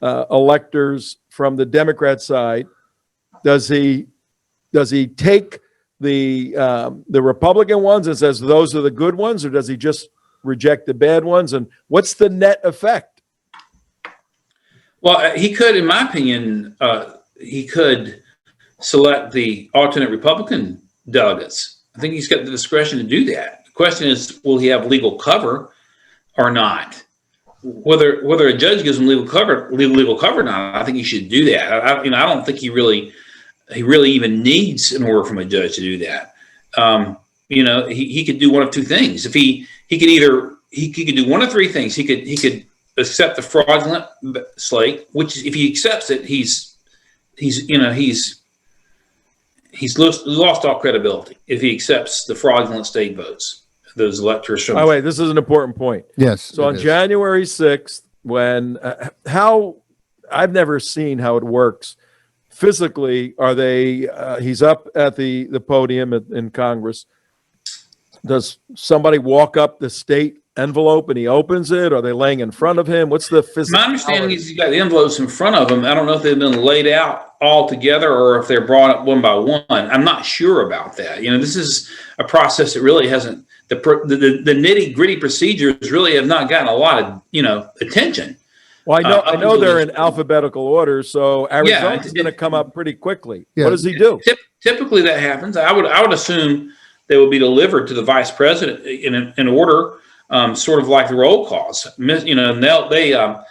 Speaker 5: electors from the Democrat side, does he take the Republican ones and says those are the good ones, or does he just reject the bad ones? And what's the net effect?
Speaker 3: Well, he could, in my opinion, he could select the alternate Republican delegates. I think he's got the discretion to do that. The question is, will he have legal cover or not? Whether a judge gives him legal cover or not, I think he should do that. I don't think he really even needs an order from a judge to do that. He could do one of two things. If he could do one of three things. He could accept the fraudulent slate, which if he accepts it, he's lost all credibility if he accepts the fraudulent state votes, those electors from.
Speaker 5: Oh, wait, this is an important point.
Speaker 6: Yes.
Speaker 5: So on January 6th, when I've never seen how it works physically. Are they? He's up at the podium in Congress. Does somebody walk up the state envelope and he opens it? Are they laying in front of him? What's the physical?
Speaker 3: My understanding is he's got the envelopes in front of him. I don't know if they've been laid out all together or if they're brought up one by one. I'm not sure about that. This is a process that really hasn't, the nitty gritty procedures really have not gotten a lot of, attention.
Speaker 5: Well, I know they're in alphabetical order, so Arizona's going to come up pretty quickly. Yeah. What does he do?
Speaker 3: Typically, that happens. I would assume they will be delivered to the vice president in order, sort of like the roll calls. You know, they of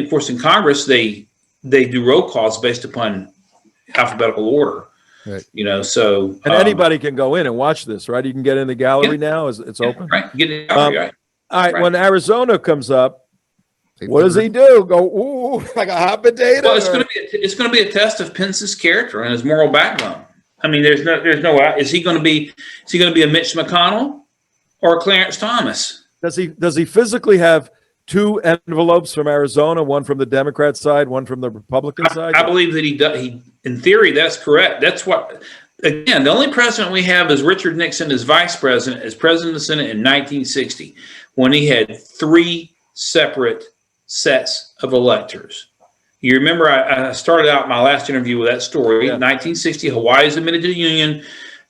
Speaker 3: course in Congress they do roll calls based upon alphabetical order. Right. You know, so
Speaker 5: and anybody can go in and watch this, right? You can get in the gallery now. It's open,
Speaker 3: right? Get in the gallery, right?
Speaker 5: All right. When Arizona comes up, what does he do? Go ooh, like a hot potato?
Speaker 3: Well, it's going to be a test of Pence's character and his moral backbone. I mean, there's no. Is he going to be a Mitch McConnell or a Clarence Thomas?
Speaker 5: Does he physically have two envelopes from Arizona, one from the Democrat side, one from the Republican side?
Speaker 3: I believe that he does. In theory, that's correct. That's what. Again, the only president we have is Richard Nixon as vice president, as president of the Senate in 1960, when he had three separate sets of electors. You remember I started out my last interview with that story. Yeah. 1960, Hawaii is admitted to the Union.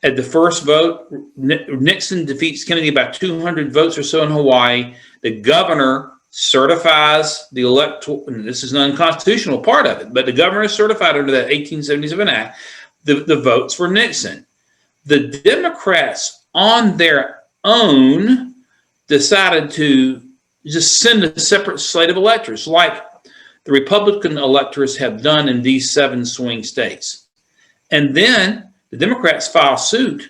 Speaker 3: At the first vote, Nixon defeats Kennedy by 200 votes or so in Hawaii. The governor certifies the electoral, and this is an unconstitutional part of it, but the governor certified under that 1877 Act the votes for Nixon. The Democrats on their own decided to just send a separate slate of electors, like the Republican electors have done in these 7 swing states. And then the Democrats file suit.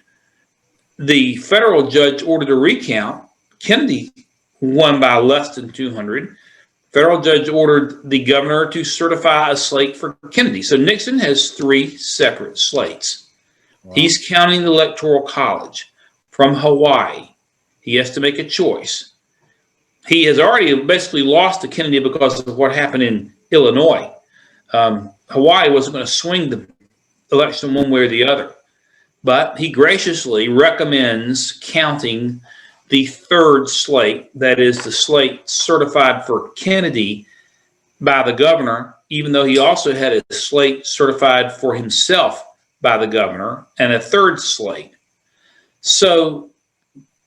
Speaker 3: The federal judge ordered a recount. Kennedy won by less than 200. Federal judge ordered the governor to certify a slate for Kennedy. So Nixon has 3 separate slates. Wow. He's counting the Electoral College from Hawaii. He has to make a choice. He has already basically lost to Kennedy because of what happened in Illinois. Hawaii wasn't going to swing the election one way or the other. But he graciously recommends counting the 3rd slate, that is the slate certified for Kennedy by the governor, even though he also had a slate certified for himself by the governor and a 3rd slate. So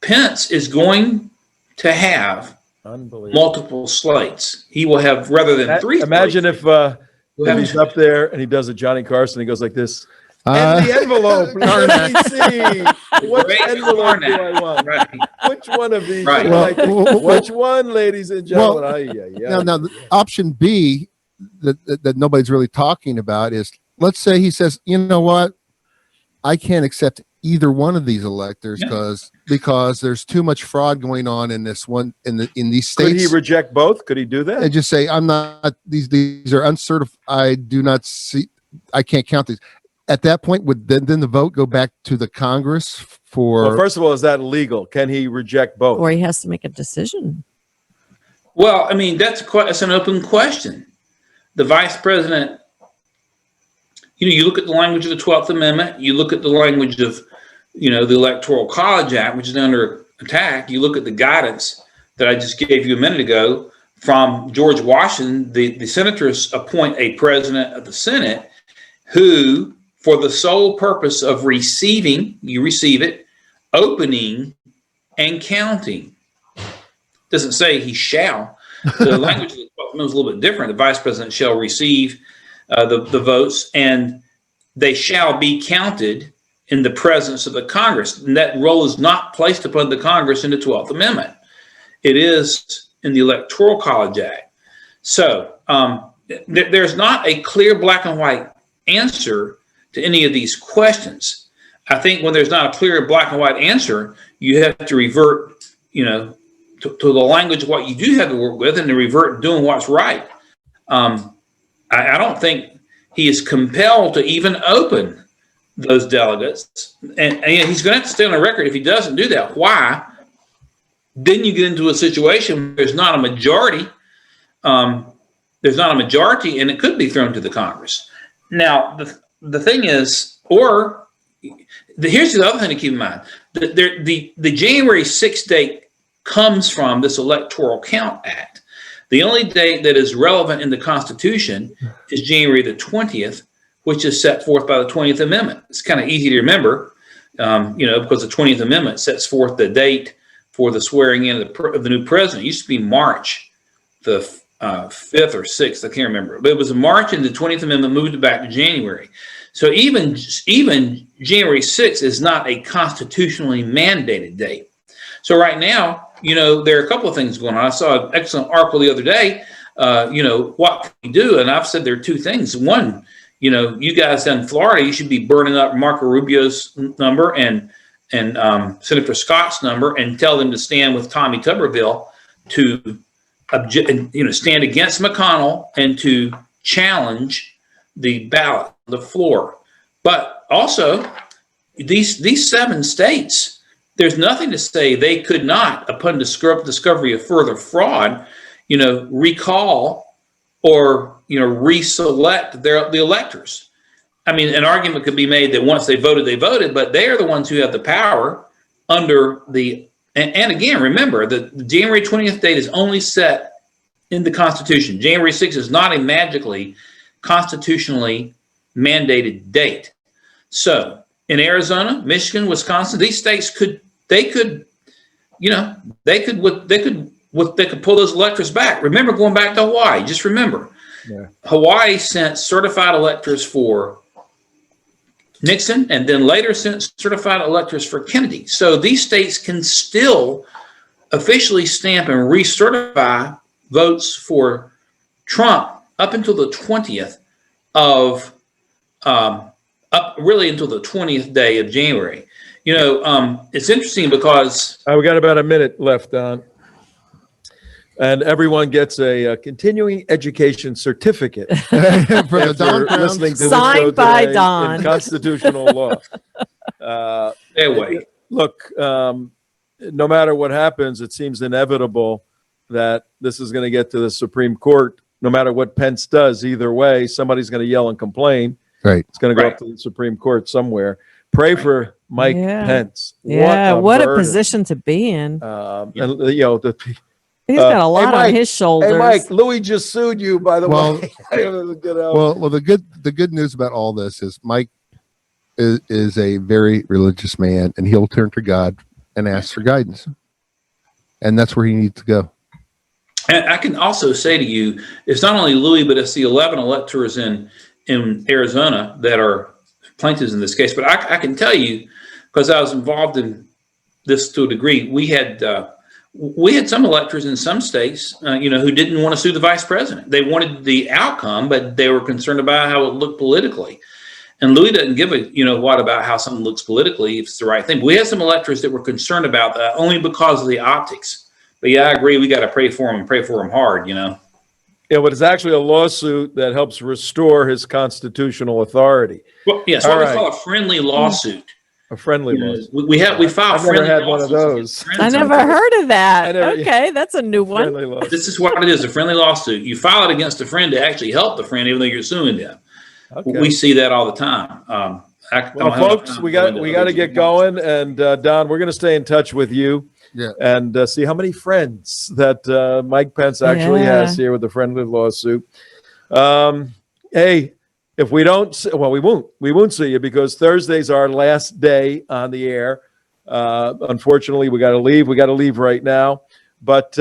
Speaker 3: Pence is going to have multiple slates. He will have, rather than 3
Speaker 5: Imagine
Speaker 3: slates,
Speaker 5: if he's up there and he does a Johnny Carson, he goes like this. And the envelope. Let me see. What envelope do I want? Right. Which one of these?
Speaker 3: Right.
Speaker 5: Which one, ladies and gentlemen?
Speaker 6: Now, option B that nobody's really talking about is, let's say he says, you know what? I can't accept either one of these electors because there's too much fraud going on in this one in these states.
Speaker 5: Could he reject both? Could he do that?
Speaker 6: And just say, I'm not. These are uncertified. I do not see. I can't count these. At that point, would then the vote go back to the Congress for?
Speaker 5: Well, first of all, is that legal? Can he reject both?
Speaker 4: Or he has to make a decision.
Speaker 3: Well, I mean, that's an open question. The vice president, you look at the language of the 12th Amendment, you look at the language of, the Electoral College Act, which is under attack. You look at the guidance that I just gave you a minute ago from George Washington. The senators appoint a president of the Senate who, for the sole purpose of receiving, you receive it, opening, and counting. Doesn't say he shall. The language of the 12th Amendment is a little bit different. The vice president shall receive the votes, and they shall be counted in the presence of the Congress. And that role is not placed upon the Congress in the 12th Amendment. It is in the Electoral College Act. So there's not a clear black and white answer to any of these questions. I think when there's not a clear black and white answer, you have to revert, to the language of what you do have to work with and to revert doing what's right. I don't think he is compelled to even open those delegates. And he's going to have to stay on the record if he doesn't do that. Why? Then you get into a situation where there's not a majority. There's not a majority, and it could be thrown to the Congress. Now, the thing is, here's the other thing to keep in mind. The January 6th date comes from this Electoral Count Act. The only date that is relevant in the Constitution is January the 20th, which is set forth by the 20th Amendment. It's kind of easy to remember, because the 20th Amendment sets forth the date for the swearing in of the new president. It used to be March the 5th or 6th, I can't remember, but it was in March, and the 20th Amendment moved it back to January. So even January 6th is not a constitutionally mandated date. So right now, there are a couple of things going on. I saw an excellent article the other day. What can we do? And I've said there are two things. One, you guys down in Florida, you should be burning up Marco Rubio's number and Senator Scott's number and tell them to stand with Tommy Tuberville to stand against McConnell and to challenge the ballot, the floor. But also, these 7 states, there's nothing to say they could not, upon discovery of further fraud, recall or reselect the electors. I mean, an argument could be made that once they voted, but they are the ones who have the power under the. And again, remember that the January 20th date is only set in the Constitution. January 6th is not a magically constitutionally mandated date. So in Arizona, Michigan, Wisconsin, these states could pull those electors back. Remember, going back to Hawaii, just remember, Hawaii sent certified electors for Nixon, and then later sent certified electors for Kennedy. So these states can still officially stamp and recertify votes for Trump up until the 20th of, really until the 20th day of January. It's interesting because
Speaker 5: we got about a minute left, Don. And everyone gets a continuing education certificate
Speaker 6: For the Don Crown.
Speaker 5: listening to
Speaker 4: Signed by Don.
Speaker 5: in constitutional law.
Speaker 3: anyway,
Speaker 5: Look, no matter what happens, it seems inevitable that this is going to get to the Supreme Court. No matter what Pence does, either way, somebody's going to yell and complain.
Speaker 6: Right.
Speaker 5: It's going to go up to the Supreme Court somewhere. Pray for Mike Pence.
Speaker 4: Yeah, what a
Speaker 5: burden.
Speaker 4: position to be in.
Speaker 5: And,
Speaker 4: He's got a lot
Speaker 5: Mike,
Speaker 4: on his shoulders.
Speaker 5: Hey, Mike, Louie just sued you, by the way.
Speaker 6: Well, the good news about all this is Mike is a very religious man, and he'll turn to God and ask for guidance, and that's where he needs to go.
Speaker 3: and I can also say to you, it's not only Louie, but it's the 11 electors in Arizona that are plaintiffs in this case. But I can tell you, because I was involved in this to a degree, we had some electors in some states, who didn't want to sue the vice president. They wanted the outcome, but they were concerned about how it looked politically. And Louie doesn't give a what about how something looks politically if it's the right thing. But we had some electors that were concerned about that only because of the optics. But yeah, I agree. We got to pray for him and pray for him hard. Yeah,
Speaker 5: but it's actually a lawsuit that helps restore his constitutional authority.
Speaker 3: Well, yes, what we call a friendly lawsuit.
Speaker 5: A friendly lawsuit.
Speaker 3: We file
Speaker 5: I've
Speaker 3: friendly
Speaker 5: never had one of
Speaker 3: lawsuits
Speaker 5: those.
Speaker 4: I never heard of that. Okay, that's a new one.
Speaker 5: Friendly lawsuit.
Speaker 3: This is what it is, a friendly lawsuit. You file it against a friend to actually help the friend, even though you're suing them.
Speaker 5: Okay.
Speaker 3: We see that all the time.
Speaker 5: Well, folks, we got to get going, and Don, we're going to stay in touch with you, and see how many friends that Mike Pence actually has here with the friendly lawsuit. Hey, if we don't, we won't see you because Thursday's our last day on the air. Unfortunately, we got to leave. We got to leave right now, but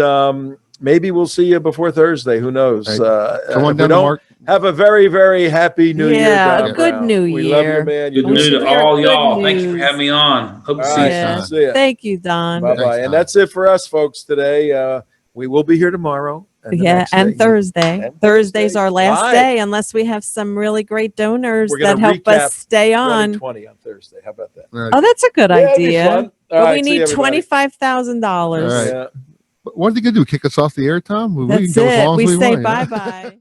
Speaker 5: maybe we'll see you before Thursday. Who knows?
Speaker 6: Right. Come on down, Mark.
Speaker 5: Have a very, very happy New Year.
Speaker 4: Yeah, good New Year.
Speaker 5: We love you, man.
Speaker 3: Good news to all y'all. Thank you for having me on. Hope to see you soon.
Speaker 5: See ya.
Speaker 4: Thank you, Don.
Speaker 5: Bye-bye. And that's it for us, folks, today. We will be here tomorrow.
Speaker 4: And Thursday.
Speaker 5: And
Speaker 4: Thursday's our last
Speaker 5: Right.
Speaker 4: day, unless we have some really great donors
Speaker 5: We're gonna
Speaker 4: that help
Speaker 5: recap
Speaker 4: us stay on.
Speaker 5: 2020 on Thursday. How about that?
Speaker 6: Right.
Speaker 4: Oh, that's a good
Speaker 5: Yeah, it'd be
Speaker 4: idea.
Speaker 5: fun. All
Speaker 4: But
Speaker 5: right,
Speaker 4: we
Speaker 5: see
Speaker 4: need
Speaker 5: everybody.
Speaker 4: $25,000.
Speaker 6: All right.
Speaker 5: Yeah.
Speaker 6: What are they going to do? Kick us off the air, Tom? We can
Speaker 4: That's
Speaker 6: go as long
Speaker 4: it.
Speaker 6: as
Speaker 4: We say
Speaker 6: want, yeah.
Speaker 4: bye-bye.